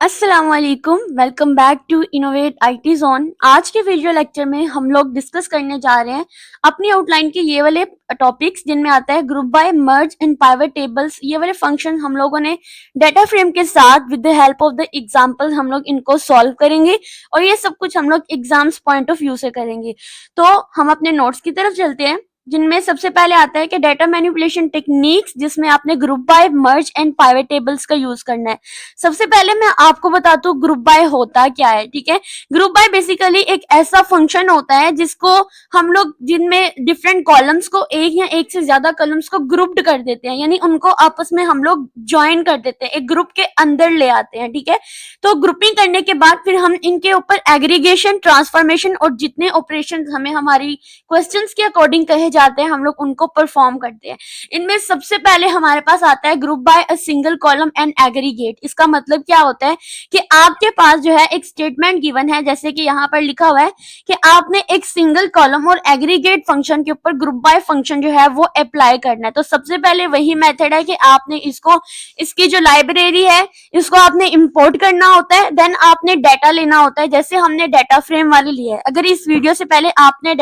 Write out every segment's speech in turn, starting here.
अस्सलाम वालेकुम, welcome back to Innovate IT Zone. आज के वीडियो लेक्चर में हम लोग डिस्कस करने जा रहे हैं अपनी आउटलाइन के ये वाले टॉपिक्स जिनमें आता है group by, merge and pivot tables. ये वाले फंक्शन हम लोगों ने डाटा फ्रेम के साथ with the help of the example हम लोग इनको सॉल्व करेंगे और ये सब कुछ हम लोग एग्जाम्स पॉइंट ऑफ व्यू से करेंगे। तो हम अपने नोट्स की तरफ चलते हैं जिनमें सबसे पहले आता है कि डाटा मैनिपुलेशन टेक्निक्स, जिसमें आपने group by, merge and pivot tables का यूज करना है। सबसे पहले मैं आपको बताता हूँ ग्रुप बाय होता क्या है। ठीक है, ग्रुप बाय बेसिकली एक ऐसा फंक्शन होता है जिसको हम लोग जिनमें डिफरेंट कॉलम्स को एक या एक से ज्यादा कॉलम्स को ग्रुप्ड कर देते हैं, यानी उनको आपस में हम लोग ज्वाइन कर देते हैं, एक ग्रुप के अंदर ले आते हैं। ठीक है, तो ग्रुपिंग करने के बाद फिर हम इनके ऊपर एग्रीगेशन, ट्रांसफॉर्मेशन और जितने ऑपरेशन हमें हमारी क्वेश्चंस के अकॉर्डिंग कहे जाते हैं हम लोग उनको परफॉर्म करते हैं। इनमें सबसे पहले हमारे पास आता है group by a single column and aggregate. इसका मतलब क्या होता है कि आपके पास जो है एक स्टेटमेंट गिवन है, जैसे कि यहाँ पर लिखा हुआ है कि आपने एक सिंगल कॉलम और एग्रीगेट फंक्शन के ऊपर ग्रुप बाय फंक्शन जो है वो अप्लाई करना है। तो सबसे पहले वही मेथड है कि आपने इसको, इसकी जो लाइब्रेरी है इसको आपने इंपोर्ट करना होता है, देन आपने डाटा लेना होता है। जैसे हमने डाटा फ्रेम वाली ली है, अगर इस वीडियो से पहले आपने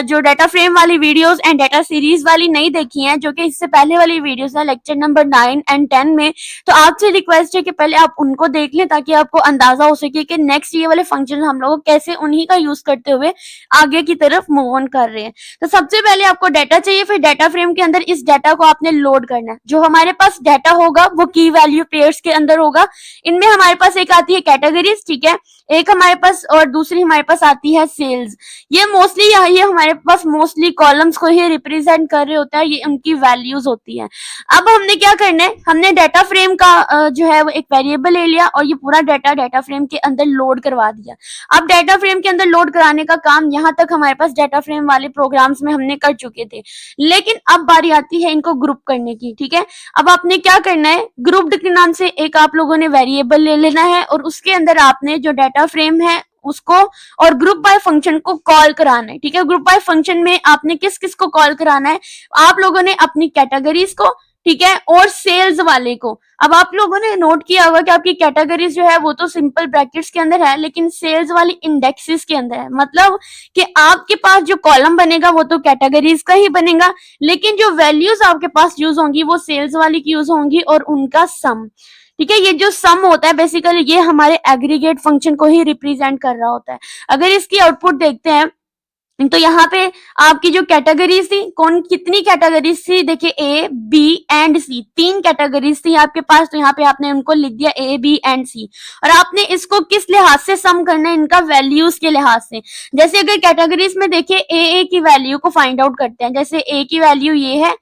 जो डाटा फ्रेम वाली वीडियोस एंड डाटा सीरीज वाली नहीं देखी हैं, जो कि इससे पहले वाली वीडियोस है लेक्चर नंबर 9 एंड 10 में, तो आपसे रिक्वेस्ट है कि पहले आप उनको देख लें ताकि आपको अंदाजा हो सके कि नेक्स्ट ये वाले फंक्शन हम लोग कैसे उन्हीं का यूज करते हुए आगे की तरफ मूव ऑन कर रहे हैं। तो सबसे पहले आपको डाटा चाहिए, फिर डाटा फ्रेम के अंदर इस डाटा को आपने लोड करना है। जो हमारे पास डाटा होगा वो की वैल्यू पेयर्स के अंदर होगा। इनमें हमारे पास एक आती है कैटेगरीज, ठीक है, एक हमारे पास और दूसरी हमारे पास आती है सेल्स। ये मोस्टली ये हमारे पास मोस्टली कॉलम्स को ही रिप्रेजेंट कर रहे होता है, ये उनकी वैल्यूज होती है। अब हमने क्या करना है, हमने डाटा फ्रेम का जो है वो एक वेरिएबल ले लिया और ये पूरा डाटा डाटा फ्रेम के अंदर लोड करवा दिया। अब डाटा फ्रेम के अंदर लोड कराने का काम यहाँ तक हमारे पास डाटा फ्रेम वाले प्रोग्राम्स में हमने कर चुके थे, लेकिन अब बारी आती है इनको ग्रुप करने की। ठीक है, अब आपने क्या करना है, ग्रुप्ड के नाम से एक आप लोगों ने वेरिएबल ले लेना है और उसके अंदर आपने जो डाटा फ्रेम है उसको और ग्रुप बाय फंक्शन को कॉल कराना है। ठीक है, ग्रुप बाय फंक्शन में आपने किस किस को कॉल कराना है, आप लोगों ने अपनी कैटेगरीज को, ठीक है, और सेल्स वाले को। अब आप लोगों ने नोट किया होगा कि आपकी कैटेगरीज जो है वो तो सिंपल ब्रैकेट्स के अंदर है, लेकिन सेल्स वाली इंडेक्सेस के अंदर है। मतलब कि आपके पास जो कॉलम बनेगा वो तो कैटेगरीज का ही बनेगा, लेकिन जो वैल्यूज आपके पास यूज होंगी वो सेल्स वाली की यूज होंगी और उनका सम। ठीक है, ये जो सम होता है बेसिकली ये हमारे एग्रीगेट फंक्शन को ही रिप्रेजेंट कर रहा होता है। अगर इसकी आउटपुट देखते हैं तो यहाँ पे आपकी जो कैटेगरीज थी, कौन कितनी कैटेगरीज थी, देखिए ए, बी एंड सी, 3 कैटेगरीज थी आपके पास। तो यहाँ पे आपने उनको लिख दिया ए, बी एंड सी, और आपने इसको किस लिहाज से सम करना है, इनका वैल्यूज के लिहाज से। जैसे अगर कैटेगरीज में देखिए ए की वैल्यू को फाइंड आउट करते हैं, जैसे ए की वैल्यू ये है,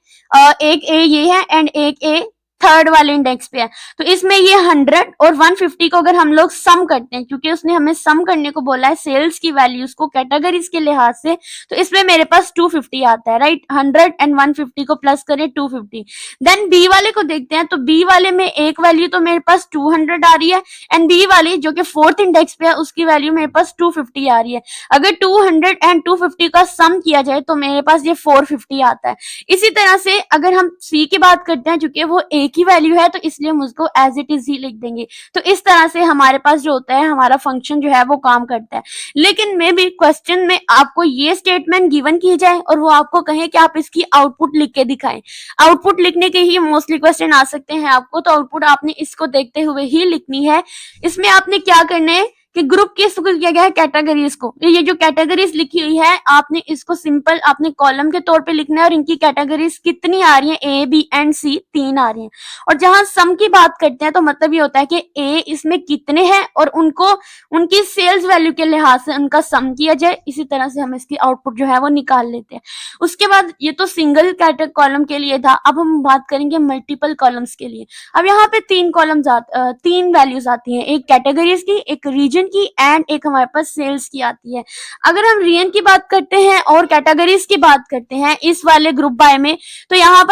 एक ए ये है एंड एक ए थर्ड वाले इंडेक्स पे है, तो इसमें ये 100 और 150 को अगर हम लोग सम करते हैं, क्योंकि उसने हमें सम करने को बोला है सेल्स की वैल्यूज को कैटेगरीज के लिहाज से, तो इसमें मेरे पास 250 आता है, राइट। 100 एंड 150 को प्लस करें 250। देन बी वाले को देखते हैं, तो बी वाले में एक वैल्यू तो मेरे पास 200 आ रही है एंड बी वाली जो कि 4th इंडेक्स पे है उसकी वैल्यू मेरे पास 250 आ रही है। अगर 200 एंड 250 का सम किया जाए तो मेरे पास ये 450 आता है। इसी तरह से अगर हम सी की बात करते हैं, चूंकि वो ए की वैल्यू है तो इसलिए हम उसको एज इट इज ही लिख देंगे। तो इस तरह से हमारे पास जो होता है हमारा फंक्शन जो है वो काम करता है। लेकिन मे बी क्वेश्चन में आपको ये स्टेटमेंट गिवन की जाए और वो आपको कहे कि आप इसकी आउटपुट लिख के दिखाएं। आउटपुट लिखने के ही मोस्टली क्वेश्चन आ सकते हैं आपको, तो आउटपुट आपने इसको देखते हुए ही लिखनी है। इसमें आपने क्या करना है कि ग्रुप किसको किया गया है, कैटेगरीज को। ये जो कैटेगरीज लिखी हुई है आपने इसको सिंपल आपने कॉलम के तौर पे लिखना है और इनकी कैटेगरीज कितनी आ रही है, ए, बी एंड सी 3 आ रही हैं। और जहां सम की बात करते हैं तो मतलब ये होता है कि ए इसमें कितने हैं और उनको उनकी सेल्स वैल्यू के लिहाज से उनका सम किया जाए। इसी तरह से हम इसकी आउटपुट जो है वो निकाल लेते हैं। उसके बाद ये तो सिंगल कॉलम के लिए था, अब हम बात करेंगे मल्टीपल कॉलम्स के लिए। अब यहाँ पे 3 वैल्यूज आती हैं, एक कैटेगरीज की, एक रीजन की एंड एक हमारे पास सेल्स की आती है। अगर हम रीजन की बात करते हैं और कैटेगरीज की बात करते हैं इस वाले ग्रुप बाय में, तो यहाँ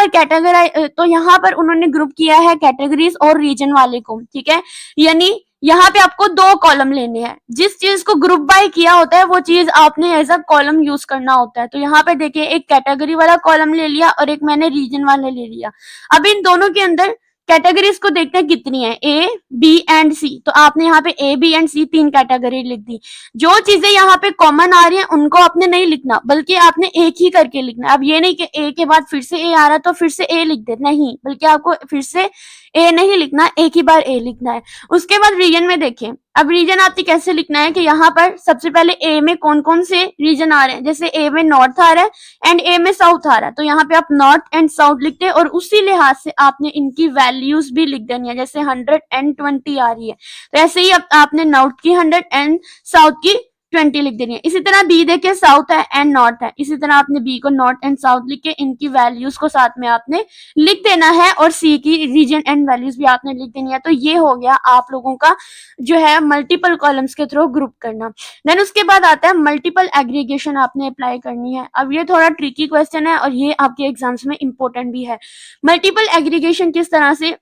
पर उन्होंने ग्रुप किया है कैटेगरीज और रीजन वाले को। ठीक है, यानी यहाँ पे आपको 2 कॉलम लेने हैं। जिस चीज को ग्रुप बाय किया होता है वो चीज आपने एज अ कॉलम यूज करना होता है। तो यहाँ पे देखिए एक कैटेगरी वाला कॉलम ले लिया और एक मैंने रीजन वाला ले लिया। अब इन दोनों के अंदर कैटेगरीज को देखते हैं कितनी है, ए बी एंड सी। तो आपने यहाँ पे A B and C 3 category लिख दी। जो चीजें यहाँ पे कॉमन आ रही हैं उनको आपने नहीं लिखना, बल्कि आपने एक ही करके लिखना। अब ये नहीं कि ए के बाद फिर से ए आ रहा है तो फिर से ए लिख दे, नहीं, बल्कि आपको फिर से ए नहीं लिखना, एक ही बार ए लिखना है। उसके बाद रीजन में देखें, अब रीजन आपने कैसे लिखना है कि यहाँ पर सबसे पहले ए में कौन कौन से रीजन आ रहे हैं। जैसे ए में नॉर्थ आ रहा है एंड ए में साउथ आ रहा है, तो यहाँ पे आप नॉर्थ एंड साउथ लिखते हैं और उसी लिहाज से आपने इनकी वैल्यूज भी लिख देनी है। जैसे 120 आ रही है तो ऐसे ही आपने नॉर्थ की 100 एंड साउथ की 20 लिख देनी है। इसी तरह बी देखे साउथ है एंड नॉर्थ है, इसी तरह आपने बी को नॉर्थ एंड साउथ लिख के इनकी वैल्यूज को साथ में आपने लिख देना है और सी की रीजन एंड वैल्यूज भी आपने लिख देनी है। तो ये हो गया आप लोगों का जो है मल्टीपल कॉलम्स के थ्रू ग्रुप करना। देन उसके बाद आता है मल्टीपल एग्रीगेशन आपने अप्लाई करनी है। अब ये थोड़ा ट्रिकी क्वेश्चन है और ये आपके एग्जाम्स में इंपॉर्टेंट भी है। मल्टीपल एग्रीगेशन किस तरह से,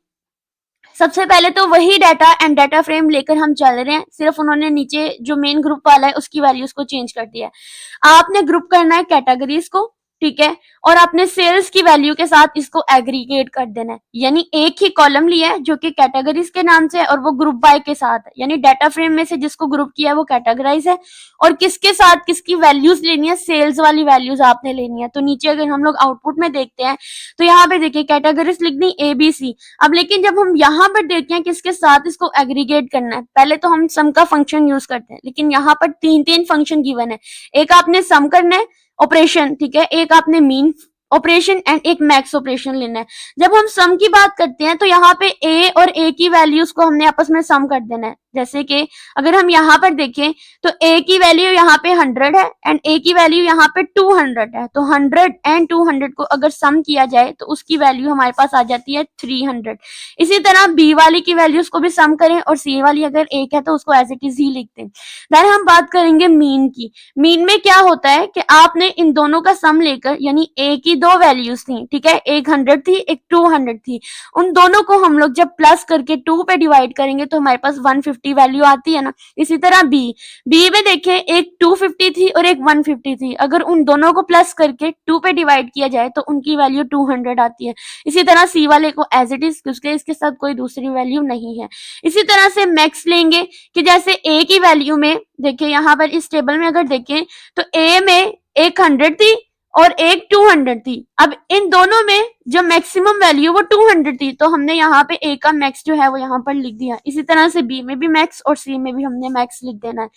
सबसे पहले तो वही डाटा एंड डाटा फ्रेम लेकर हम चल रहे हैं, सिर्फ उन्होंने नीचे जो मेन ग्रुप वाला है उसकी वैल्यूज को चेंज कर दिया है। आपने ग्रुप करना है कैटेगरीज को, ठीक है, और आपने सेल्स की वैल्यू के साथ इसको एग्रीगेट कर देना है। यानी एक ही कॉलम लिया है जो कि कैटेगरीज के नाम से है और वो ग्रुप बाय के साथ है, यानी डाटा फ्रेम में से जिसको ग्रुप किया है वो कैटेगराइज है और किसके साथ किसकी वैल्यूज लेनी है, सेल्स वाली वैल्यूज आपने लेनी है। तो नीचे अगर हम लोग आउटपुट में देखते हैं तो यहाँ पे देखिए कैटेगरीज लिख दी ए बी सी। अब लेकिन जब हम यहाँ पर देखते हैं किसके साथ इसको एग्रीगेट करना है, पहले तो हम सम का फंक्शन यूज करते हैं, लेकिन यहाँ पर 3 फंक्शन गिवन है। एक आपने सम करना है ऑपरेशन, ठीक है, एक आपने मीन ऑपरेशन एंड एक मैक्स ऑपरेशन लेना है। जब हम सम की बात करते हैं तो यहाँ पे ए और ए की वैल्यूज को हमने आपस में सम कर देना है। जैसे कि अगर हम यहाँ पर देखें तो ए की वैल्यू यहाँ पे 100 है एंड ए की वैल्यू यहाँ पे 200 है, तो 100 एंड 200 को अगर सम किया जाए तो उसकी वैल्यू हमारे पास आ जाती है 300। इसी तरह बी वाली की वैल्यूज को भी सम करें और सी वाली अगर एक है तो उसको एज इट इज ही लिखते हैं। देन हम बात करेंगे मीन की। मीन में क्या होता है कि आपने इन दोनों का सम लेकर, यानी ए की 2 वैल्यूज थी, ठीक है, एक 100 थी एक 200 थी, उन दोनों को हम लोग जब प्लस करके 2 पे डिवाइड करेंगे तो हमारे पास 150 वैल्यू आती है ना। इसी तरह बी में देखें एक 250 थी और एक 150 थी, अगर उन दोनों को प्लस करके 2 पे डिवाइड किया जाए तो उनकी वैल्यू 200 आती है। इसी तरह सी वाले को एज इट इज, क्योंकि इसके साथ कोई दूसरी वैल्यू नहीं है। इसी तरह से मैक्स लेंगे कि जैसे ए की वैल्यू में देखिए, यहाँ पर इस टेबल में अगर देखें तो ए में एक 100 थी और एक 200 थी। अब इन दोनों में जो मैक्सिमम वैल्यू वो 200 थी, तो हमने यहाँ पे ए का मैक्स जो है वो यहाँ पर लिख दिया। इसी तरह से बी में भी मैक्स और सी में भी हमने मैक्स लिख देना है।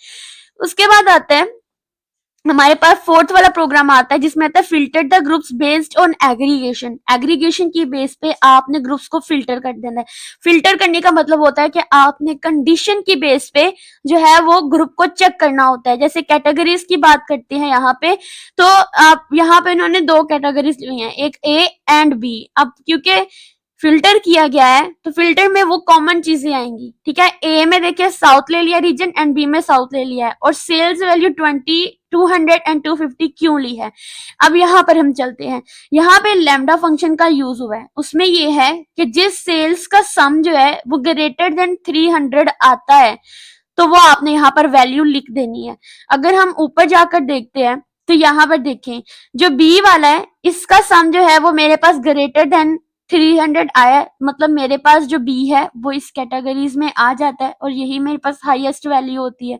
उसके बाद आता है हमारे पास फोर्थ वाला प्रोग्राम आता है जिसमें आता है filter the groups based on aggregation. Aggregation की बेस पे आपने ग्रुप्स को फिल्टर कर देना है। फिल्टर करने का मतलब होता है कि आपने कंडीशन की बेस पे जो है वो ग्रुप को चेक करना होता है। जैसे कैटेगरीज की बात करते हैं यहाँ पे, तो आप यहाँ पे इन्होंने 2 कैटेगरीज ली हैं, एक ए एंड बी। अब क्योंकि फिल्टर किया गया है तो फिल्टर में वो कॉमन चीजें आएंगी, ठीक है। ए में देखिए साउथ ले लिया रीजन एंड बी में साउथ ले लिया है और सेल्स वैल्यू 20, 200 एंड 250 क्यों ली है। अब यहाँ पर हम चलते हैं, यहाँ पे लैम्डा फंक्शन का यूज हुआ है। उसमें ये है कि जिस सेल्स का सम जो है वो ग्रेटर देन 300 आता है तो वो आपने यहाँ पर वैल्यू लिख देनी है। अगर हम ऊपर जाकर देखते हैं तो यहाँ पर देखें जो बी वाला है इसका सम जो है वो मेरे पास ग्रेटर देन 300 आया, मतलब मेरे पास जो बी है वो इस कैटेगरीज में आ जाता है और यही मेरे पास हाईएस्ट वैल्यू होती है,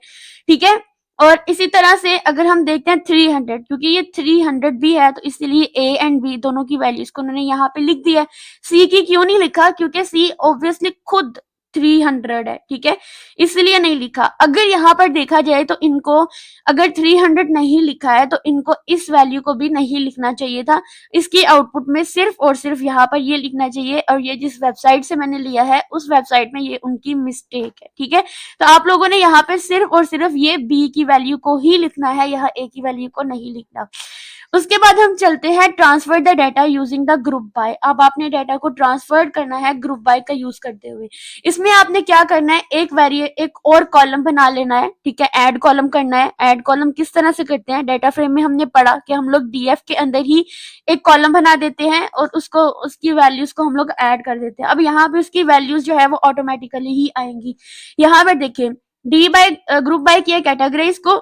ठीक है। और इसी तरह से अगर हम देखते हैं 300, क्योंकि ये 300 भी है तो इसलिए ए एंड बी दोनों की वैल्यूज को उन्होंने यहाँ पे लिख दिया है। सी की क्यों नहीं लिखा, क्योंकि सी ऑब्वियसली खुद 300 है, ठीक है, इसलिए नहीं लिखा। अगर यहाँ पर देखा जाए तो इनको अगर 300 नहीं लिखा है तो इनको इस वैल्यू को भी नहीं लिखना चाहिए था। इसकी आउटपुट में सिर्फ और सिर्फ यहाँ पर ये लिखना चाहिए और ये जिस वेबसाइट से मैंने लिया है उस वेबसाइट में ये उनकी मिस्टेक है, ठीक है। तो आप लोगों ने यहाँ पे सिर्फ और सिर्फ ये बी की वैल्यू को ही लिखना है, यहाँ ए की वैल्यू को नहीं लिखना। उसके बाद हम चलते हैं transfer the data using the group by. अब आपने डाटा को ट्रांसफर करना है ग्रुप बाय का यूज करते हुए। इसमें आपने क्या करना है, एक और कॉलम बना लेना है, ठीक है, ऐड कॉलम करना है। ऐड कॉलम किस तरह से करते हैं, डाटा फ्रेम में हमने पढ़ा कि हम लोग डीएफ के अंदर ही एक कॉलम बना देते हैं और उसको उसकी वैल्यूज को हम लोग ऐड कर देते हैं। अब यहाँ पे उसकी वैल्यूज जो है वो ऑटोमेटिकली ही आएंगी। यहाँ पर देखिए डी बाय ग्रुप बाय किया कैटेगरीज को,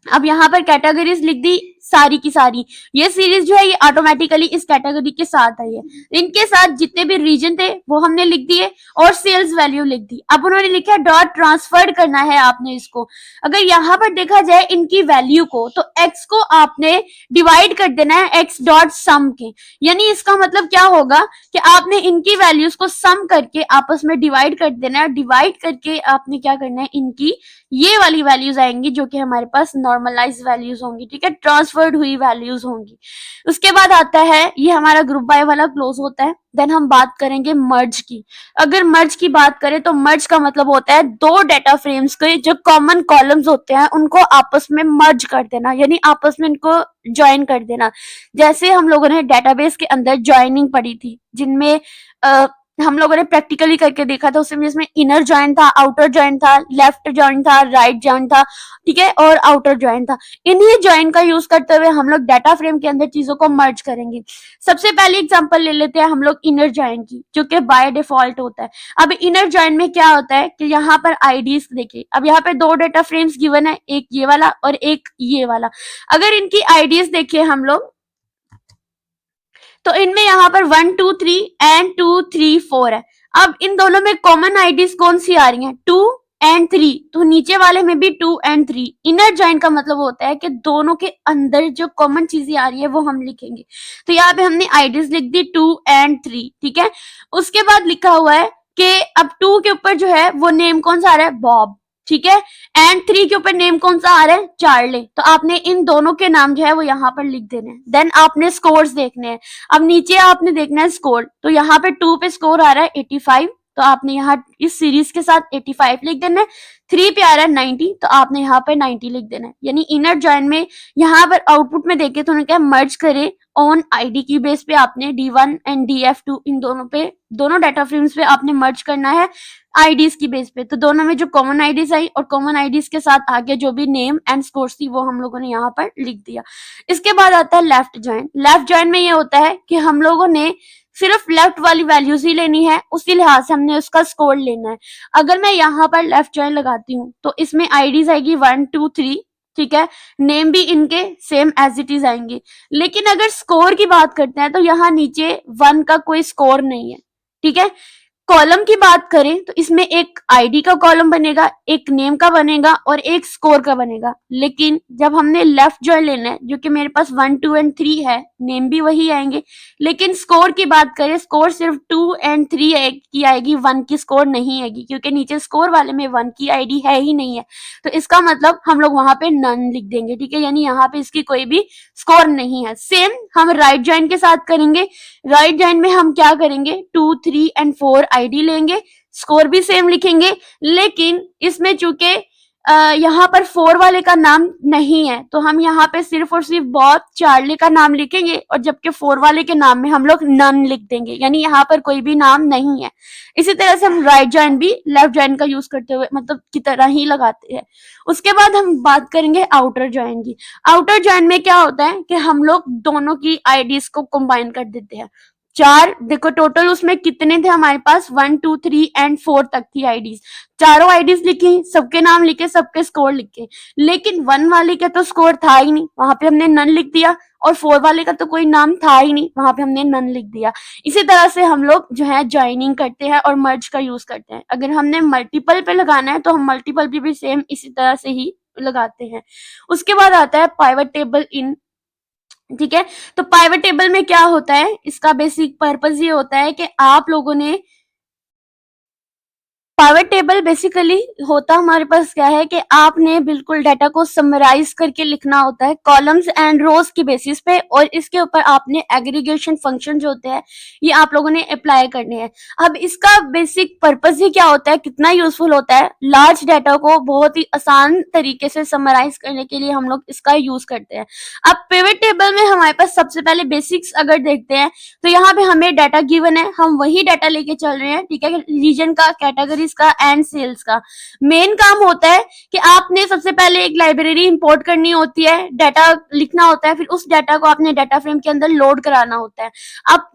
अब यहाँ पर कैटेगरीज लिख दी सारी की सारी, ये सीरीज जो है ये ऑटोमेटिकली इस कैटेगरी के साथ आई है। इनके साथ जितने भी रीजन थे वो हमने लिख दिए और सेल्स वैल्यू लिख दी। अब उन्होंने लिखा डॉट ट्रांसफर्ड करना है आपने इसको। अगर यहाँ पर देखा जाए इनकी वैल्यू को, तो x को आपने डिवाइड कर देना है x डॉट सम के, यानी इसका मतलब क्या होगा कि आपने इनकी वैल्यूज को सम करके आपस में डिवाइड कर देना है। डिवाइड करके आपने क्या करना है, इनकी ये वाली वैल्यूज आएंगी जो कि हमारे पास नॉर्मलाइज वैल्यूज होंगी, ठीक है, ट्रांसफर्ड हुई वैल्यूज होंगी। उसके बाद आता है ये हमारा ग्रुप बाय वाला क्लोज होता है। देन हम बात करेंगे मर्ज की। अगर मर्ज की बात करें तो मर्ज का मतलब होता है दो डेटा फ्रेम्स के जो कॉमन कॉलम्स होते हैं उनको आपस में मर्ज कर देना, यानी आपस में इनको ज्वाइन कर देना। जैसे हम लोगों ने डेटाबेस के अंदर ज्वाइनिंग पढ़ी थी, जिनमें हम लोगों ने प्रैक्टिकली करके देखा था, उसमें जिसमें इनर ज्वाइन था, आउटर ज्वाइन था, लेफ्ट ज्वाइन था, राइट ज्वाइन था, ठीक है, और आउटर ज्वाइन था। इन्हीं ज्वाइन का यूज करते हुए हम लोग डाटा फ्रेम के अंदर चीजों को मर्ज करेंगे। सबसे पहले एग्जांपल ले लेते हैं हम लोग इनर ज्वाइन की, जो कि बाय डिफॉल्ट होता है। अब इनर ज्वाइन में क्या होता है कि यहाँ पर आईडीज देखिए, अब यहाँ पे दो डेटा फ्रेम्स गिवन है, एक ये वाला और एक ये वाला। अगर इनकी आईडीज देखिए हम लोग, तो इनमें यहाँ पर 1 2 3 एंड 2 3 4 है। अब इन दोनों में कॉमन आईडीज कौन सी आ रही हैं, 2 एंड 3, तो नीचे वाले में भी 2 एंड 3। इनर ज्वाइन का मतलब होता है कि दोनों के अंदर जो कॉमन चीजें आ रही है वो हम लिखेंगे। तो यहाँ पे हमने आईडीज लिख दी 2 एंड 3, ठीक है। उसके बाद लिखा हुआ है कि अब 2 के ऊपर जो है वो नेम कौन सा आ रहा है, बॉब, ठीक है, एंड 3 के ऊपर नेम कौन सा आ रहा है, चार्ली। तो आपने इन दोनों के नाम जो है वो यहाँ पर लिख देने हैं। देन आपने स्कोर्स देखने हैं। अब नीचे आपने देखना है स्कोर, तो यहाँ पे 2 पे स्कोर आ रहा है 85, तो आपने यहाँ इस सीरीज के साथ 85 लिख देना है। 3 पे आ रहा है 90, तो आपने यहाँ पर 90 लिख देना है। यानी इनर ज्वाइन में यहाँ पर आउटपुट में देखे तो उन्होंने क्या मर्ज करे ऑन आईडी की बेस पे आपने D1 एंड DF2 इन दोनों पे, दोनों डाटा फ्रेम्स पे आपने मर्ज करना है आईडीज की बेस पे। तो दोनों में जो कॉमन आईडीज आई और कॉमन आईडीज के साथ आगे जो भी नेम एंड स्कोर्स थी वो हम लोगों ने यहाँ पर लिख दिया। इसके बाद आता है लेफ्ट ज्वाइन। लेफ्ट ज्वाइन में ये होता है कि हम लोगों ने सिर्फ लेफ्ट वाली वैल्यूज ही लेनी है, उसी लिहाज से हमने उसका स्कोर लेना है। अगर मैं यहाँ पर लेफ्ट ज्वाइन लगाती हूँ तो इसमें आईडीज आएगी 1 2 3, ठीक है, नेम भी इनके सेम एज इट इज आएंगे। लेकिन अगर स्कोर की बात करते हैं तो यहाँ नीचे 1 का कोई स्कोर नहीं है, ठीक है। कॉलम की बात करें तो इसमें एक आईडी का कॉलम बनेगा, एक नेम का बनेगा और एक स्कोर का बनेगा। लेकिन जब हमने लेफ्ट ज्वाइन लेना है, जो कि मेरे पास 1 2 एंड 3 है, नेम भी वही आएंगे। लेकिन स्कोर की बात करें, स्कोर सिर्फ 2 एंड 3 की आएगी, 1 की स्कोर नहीं आएगी, क्योंकि नीचे स्कोर वाले में 1 की आईडी है ही नहीं है। तो इसका मतलब हम लोग वहां पे नन लिख देंगे, ठीक है, यानी यहाँ पे इसकी कोई भी स्कोर नहीं है। सेम हम राइट ज्वाइन के साथ करेंगे। राइट ज्वाइन में हम क्या करेंगे, 2 3 एंड 4 आईडी लेंगे, स्कोर भी सेम लिखेंगे। लेकिन इसमें चूंकि यहाँ पर 4 वाले का नाम नहीं है, तो हम यहाँ पे सिर्फ और सिर्फ बॉब चार्ली का नाम लिखेंगे, और जबकि 4 वाले के नाम में हम लोग नन लिख देंगे, यानी यहाँ पर कोई भी नाम नहीं है। इसी तरह से हम राइट ज्वाइन भी लेफ्ट ज्वाइन का यूज करते हुए मतलब की तरह ही लगाते हैं। उसके बाद हम बात करेंगे आउटर ज्वाइन की। आउटर ज्वाइन में क्या होता है कि हम लोग दोनों की आईडीज को कंबाइन कर देते हैं। 4 देखो टोटल उसमें कितने थे हमारे पास, 1 2 3 एंड 4 तक थी आईडीज। चारों आईडीज लिखी, सबके नाम लिखे, सबके स्कोर लिखे। लेकिन 1 वाले का तो स्कोर था ही नहीं, वहां पे हमने नन लिख दिया, और 4 वाले का तो कोई नाम था ही नहीं, वहां पे हमने नन लिख दिया। इसी तरह से हम लोग जो है ज्वाइनिंग करते हैं और मर्ज का यूज करते हैं। अगर हमने मल्टीपल पे लगाना है तो हम मल्टीपल भी सेम इसी तरह से ही लगाते हैं। उसके बाद आता है पाइवट टेबल इन, ठीक है। तो पाइवट टेबल में क्या होता है, इसका बेसिक पर्पस ये होता है कि आप लोगों ने पाइवट टेबल बेसिकली होता हमारे पास क्या है कि आपने बिल्कुल डाटा को समराइज करके लिखना होता है कॉलम्स एंड रोज की बेसिस पे, और इसके ऊपर आपने एग्रीगेशन फंक्शन जो होते हैं ये आप लोगों ने अप्लाई करने हैं। अब इसका बेसिक पर्पस ही क्या होता है, कितना यूजफुल होता है, लार्ज डाटा को बहुत ही आसान तरीके से समराइज करने के लिए हम लोग इसका यूज करते हैं। अब पिवट टेबल में हमारे पास सबसे पहले बेसिक्स अगर देखते हैं तो यहाँ पे हमें डाटा गिवन है, हम वही डाटा लेके चल रहे हैं, ठीक है। रीजन का, कैटेगरीज परचेज का एंड सेल्स का। मेन काम होता है कि आपने सबसे पहले एक लाइब्रेरी इंपोर्ट करनी होती है, डाटा लिखना होता है, फिर उस डाटा को आपने डाटा फ्रेम के अंदर लोड कराना होता है। अब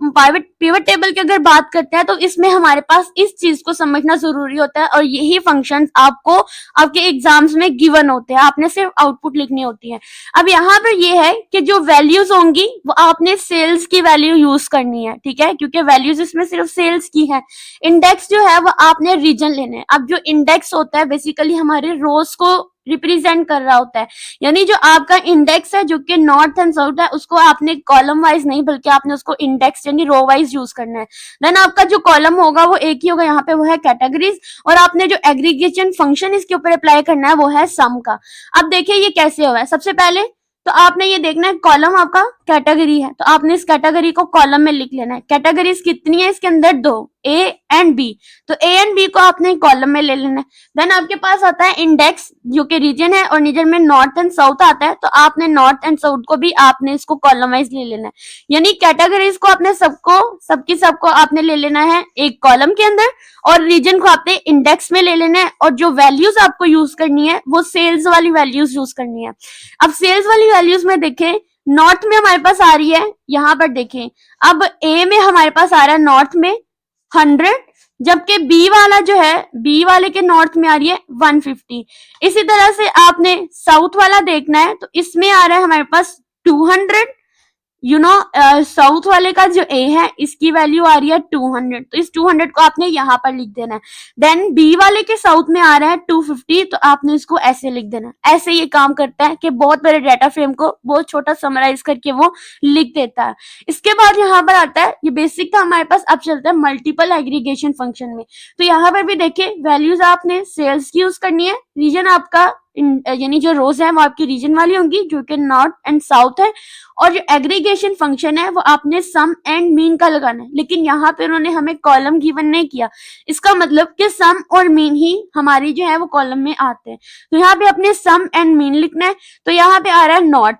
पिवट टेबल की अगर बात करते हैं तो इसमें हमारे पास इस चीज को समझना जरूरी होता है और यही फंक्शंस आपको आपके एग्जाम्स में गिवन होते हैं, आपने सिर्फ आउटपुट लिखनी होती है। अब यहाँ पर ये है कि जो वैल्यूज होंगी वो आपने सेल्स की वैल्यू यूज करनी है, ठीक है, क्योंकि वैल्यूज इसमें सिर्फ सेल्स की है। इंडेक्स जो है वो आपने रीजन लेने हैं। अब जो इंडेक्स होता है बेसिकली हमारे रोज को रिप्रेजेंट कर रहा होता है, यानी जो आपका इंडेक्स है जो कि नॉर्थ एंड साउथ है उसको आपने कॉलम वाइज नहीं बल्कि आपने उसको इंडेक्स यानी रो वाइज यूज करना है। देन आपका जो कॉलम होगा वो एक ही होगा, यहाँ पे वो है कैटेगरीज, और आपने जो एग्रीगेशन फंक्शन इसके ऊपर अप्लाई करना है वो है सम का। अब देखिए ये कैसे होगा, सबसे पहले तो आपने ये देखना है कॉलम आपका कैटेगरी है तो आपने इस कैटेगरी को कॉलम में लिख लेना है। कैटेगरीज कितनी है इसके अंदर, दो, ए एंड बी, तो ए एंड बी को आपने कॉलम में ले लेना है। देन आपके पास आता है इंडेक्स जो कि रीजन है और रीजन में नॉर्थ एंड साउथ आता है तो आपने नॉर्थ एंड साउथ को भी आपने इसको कॉलम वाइज ले लेना है, यानी कैटेगरीज को आपने सबको आपने ले लेना है एक कॉलम के अंदर और रीजन को आपने इंडेक्स में ले लेना है और जो वैल्यूज आपको यूज करनी है वो सेल्स वाली वैल्यूज यूज करनी है। अब सेल्स वाली वैल्यूज में देखें नॉर्थ में हमारे पास आ रही है, यहाँ पर देखें अब ए में हमारे पास आ रहा है नॉर्थ में 100, जबकि बी वाला जो है बी वाले के नॉर्थ में आ रही है 150। इसी तरह से आपने साउथ वाला देखना है तो इसमें आ रहा है हमारे पास 200, साउथ वाले का जो ए है इसकी वैल्यू आ रही है 200, तो इस 200 को आपने यहाँ पर लिख देना है। देन बी वाले के साउथ में आ रहा है 250 तो आपने इसको ऐसे लिख देना है। ऐसे ये काम करता है कि बहुत बड़े डाटा फ्रेम को बहुत छोटा समराइज करके वो लिख देता है। इसके बाद यहाँ पर आता है, ये बेसिक था हमारे पास, अब चलता है मल्टीपल एग्रीगेशन फंक्शन में। तो यहाँ पर भी देखिए वैल्यूज आपने सेल्स की यूज करनी है, रीजन आपका यानी जो रोज है वो आपकी रीजन वाली होंगी जो कि नॉर्थ एंड साउथ है, और जो एग्रीगेशन फंक्शन है वो आपने सम एंड मीन का लगाना है। लेकिन यहाँ पे उन्होंने हमें कॉलम गिवन नहीं किया, इसका मतलब कि सम और मीन ही हमारी जो है वो कॉलम में आते हैं। तो यहाँ पे अपने सम एंड मीन लिखना है, तो यहाँ पे आ रहा है नॉर्थ।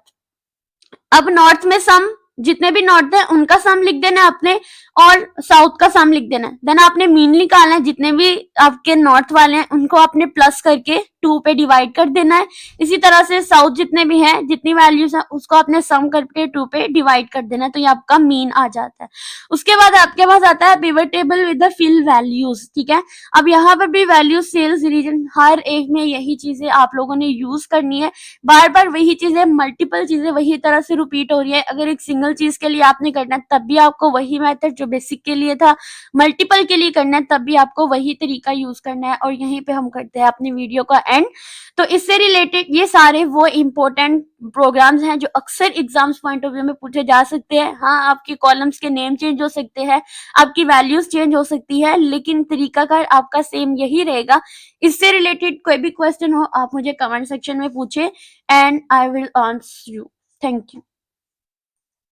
अब नॉर्थ में सम, जितने भी नॉर्थ है उनका सम लिख देना है आपने और साउथ का सम लिख देना है। देन आपने मीन निकालना है, जितने भी आपके नॉर्थ वाले हैं उनको आपने प्लस करके 2 पे डिवाइड कर देना है। इसी तरह से साउथ जितने भी हैं जितनी वैल्यूज है उसको आपने सम करके 2 पे डिवाइड कर देना है, तो ये आपका मीन आ जाता है। उसके बाद आपके पास आता है pivot table with the fill values, ठीक है। अब यहाँ पर भी वैल्यूज सेल्स रीजन हर एक में यही चीजें आप लोगों ने यूज करनी है, बार बार वही चीजें, मल्टीपल चीजें वही तरह से रिपीट हो रही है। अगर एक सिंगल चीज के लिए आपने करना है तब भी आपको वही मेथड जो बेसिक के लिए था मल्टीपल के लिए करना है तब भी आपको वही तरीका यूज करना है। और यहीं पे हम करते हैं अपनी वीडियो का एंड। तो इससे रिलेटेड ये सारे वो इंपॉर्टेंट प्रोग्राम्स हैं जो अक्सर एग्जाम्स पॉइंट ऑफ व्यू में पूछे जा सकते हैं। हाँ, आपके कॉलम्स के नेम चेंज हो सकते हैं, आपकी वैल्यूज चेंज हो सकती है, लेकिन तरीकाकार आपका सेम यही रहेगा। इससे रिलेटेड कोई भी क्वेश्चन हो आप मुझे कमेंट सेक्शन में पूछे and I will answer you. Thank you.